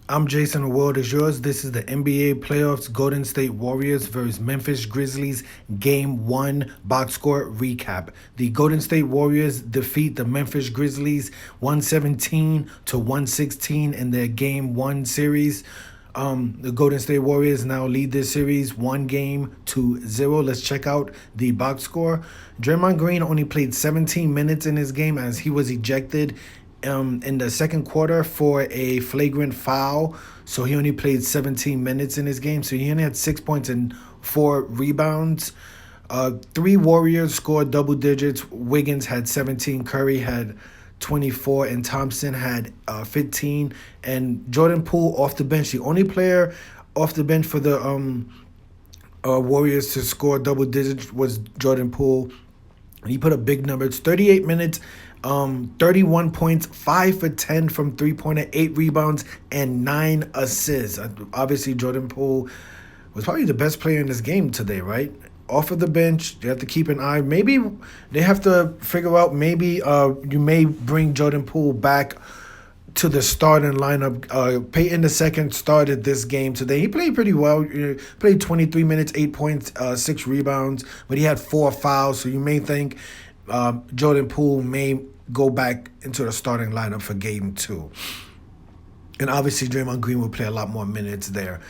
I'm Jason. The world is yours. This is the NBA playoffs. Golden State Warriors versus Memphis Grizzlies Game 1 box score recap. The Golden State Warriors defeat the Memphis Grizzlies 117 to 116 in their Game 1 series. The Golden State Warriors now lead this series 1-0. Let's check out the box score. Draymond Green only played 17 minutes in this game as he was ejected in the second quarter for a flagrant foul. So he only played 17 minutes in this game. So he only had 6 points and 4 rebounds. Three Warriors scored double digits. Wiggins had 17. Curry had 24, and Thompson had 15. And Jordan Poole off the bench, the only player off the bench for the Warriors to score double digits was Jordan Poole. He put up big numbers, 38 minutes, 31 points, 5 for 10 from three-pointer, 8 rebounds, and 9 assists. Obviously, Jordan Poole was probably the best player in this game today, right? Off of the bench, you have to keep an eye. Maybe they have to figure out, maybe you may bring Jordan Poole back to the starting lineup. Peyton II started this game today. He played pretty well. Played 23 minutes, 8 points, 6 rebounds, but he had 4 fouls. So you may think Jordan Poole may go back into the starting lineup for Game 2. And obviously Draymond Green will play a lot more minutes there.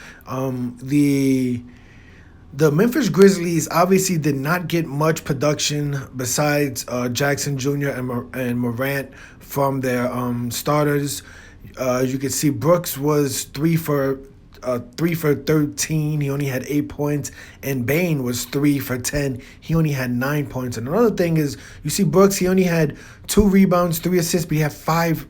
The Memphis Grizzlies obviously did not get much production besides Jackson Jr. and Morant from their starters. You can see Brooks was 3 for 13. He only had 8 points, and Bane was 3 for 10. He only had 9 points. And another thing is, you see Brooks, he only had 2 rebounds, 3 assists, but he had 5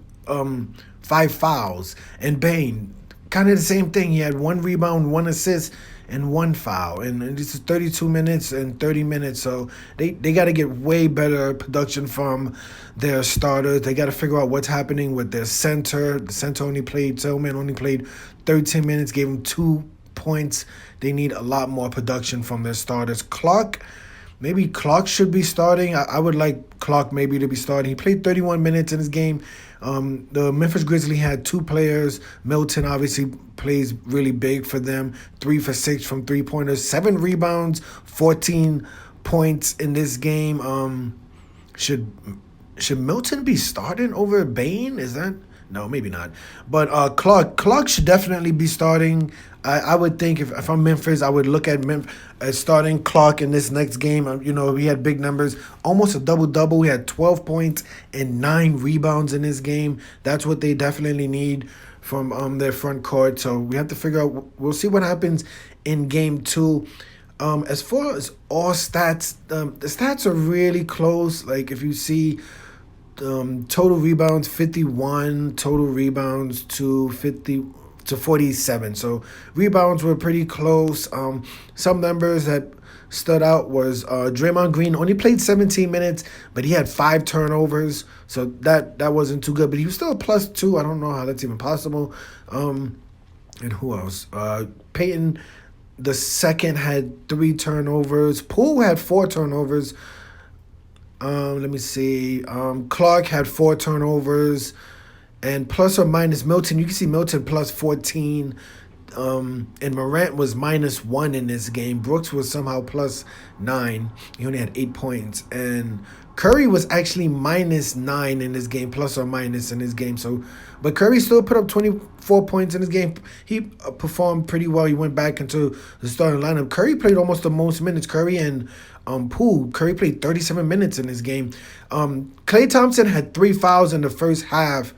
fouls. And Bane, kind of the same thing. He had 1 rebound, 1 assist, and 1 foul. And this is 32 minutes and 30 minutes. So they got to get way better production from their starters. They got to figure out what's happening with their center. The center Tillman only played 13 minutes, gave him 2 points. They need a lot more production from their starters. Maybe Clark should be starting. I would like Clark maybe to be starting. He played 31 minutes in his game. The Memphis Grizzlies had 2 players. Milton obviously plays really big for them. 3 for 6 from three-pointers. 7 rebounds, 14 points in this game. Should Milton be starting over Bane? Is that... No, maybe not. But Clark should definitely be starting. I would think if I'm Memphis, I would look at starting Clark in this next game. He had big numbers, almost a double-double. He had 12 points and 9 rebounds in this game. That's what they definitely need from their front court. So we have to figure out. We'll see what happens in Game 2. As far as all stats, the stats are really close. Like if you see total rebounds 51, total rebounds to 47. So rebounds were pretty close. Some numbers that stood out was Draymond Green only played 17 minutes, but he had 5 turnovers. So that wasn't too good, but he was still a +2. I don't know how that's even possible. And who else? Peyton II had 3 turnovers. Poole had 4 turnovers. Let me see. Clark had 4 turnovers. And plus or minus Milton, you can see Milton +14. And Morant was -1 in this game. Brooks was somehow +9. He only had 8 points. And Curry was actually -9 in this game, plus or minus in this game. But Curry still put up 24 points in this game. He performed pretty well. He went back into the starting lineup. Curry played almost the most minutes. Curry and Poole. Curry played 37 minutes in this game. Klay Thompson had 3 fouls in the first half.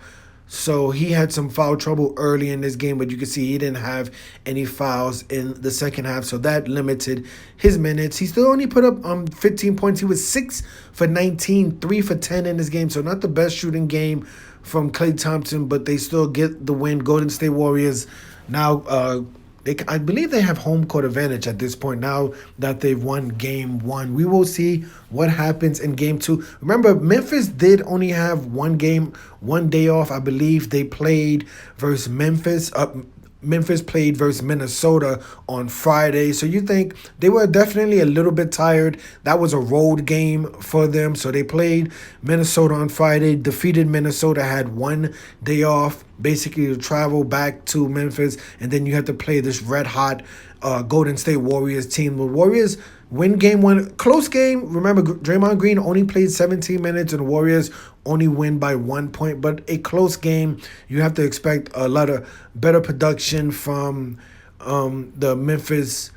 So he had some foul trouble early in this game, but you can see he didn't have any fouls in the second half, so that limited his minutes. He still only put up 15 points. He was 6 for 19, 3 for 10 in this game, so not the best shooting game from Klay Thompson, but they still get the win. Golden State Warriors now, I believe they have home court advantage at this point now that they've won Game 1. We will see what happens in Game 2. Remember, Memphis did only have one day off. I believe they played versus Memphis played versus Minnesota on Friday. So you think they were definitely a little bit tired. That was a road game for them. So they played Minnesota on Friday, defeated Minnesota, had one day off, basically to travel back to Memphis. And then you have to play this red hot Golden State Warriors team. The Warriors win game one. Close game. Remember, Draymond Green only played 17 minutes and the Warriors only win by 1 point. But a close game. You have to expect a lot of better production from the Memphis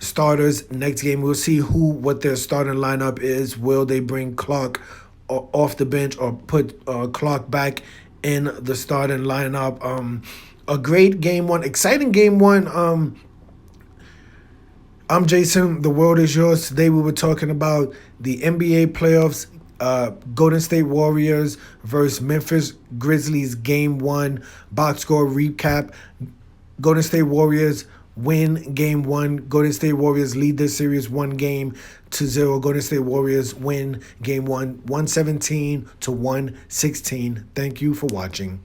starters. Next game, we'll see what their starting lineup is. Will they bring Clark off the bench or put Clark back in the starting lineup? A great game one. Exciting game one. I'm Jason. The world is yours. Today we were talking about the NBA playoffs, Golden State Warriors versus Memphis Grizzlies game one. Box score recap. Golden State Warriors win game one. Golden State Warriors lead this series 1-0. Golden State Warriors win game one 117 to 116. Thank you for watching.